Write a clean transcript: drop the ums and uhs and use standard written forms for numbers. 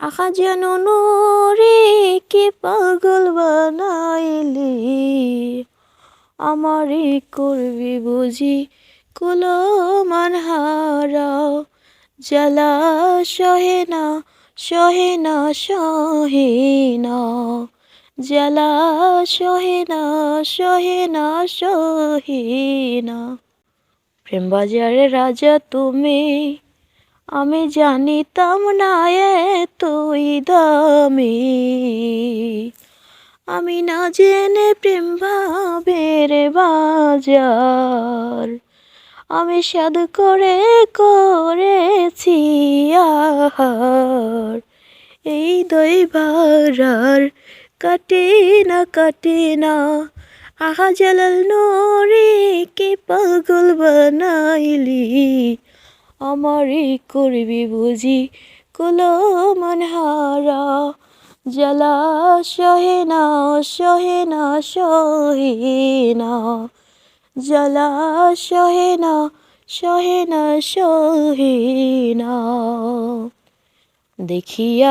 আহা যেন নূরে কি পাগল বানাইলি, আমারে করবি বুঝি কুলমান হারা। জ্বালা সহে না সহে না সহে না, জ্বালা সহে না সহে না সহে না। প্রেম বাজারে রাজা তুমি, আমি জানিতাম না এতই দামি। আমি না জেনে প্রেম ভাবের বাজার, আমি সাধ করে করেছি আহার। এই দইবার কাটে না কাটে না, আহা জালাল নূরে কি পাগল বানাইলি, আমারে করবি বুঝি কুলমান হারা। জ্বালা সহে না সহে না সহে না, জ্বালা সহে না সহে না সহে না। দেখিয়া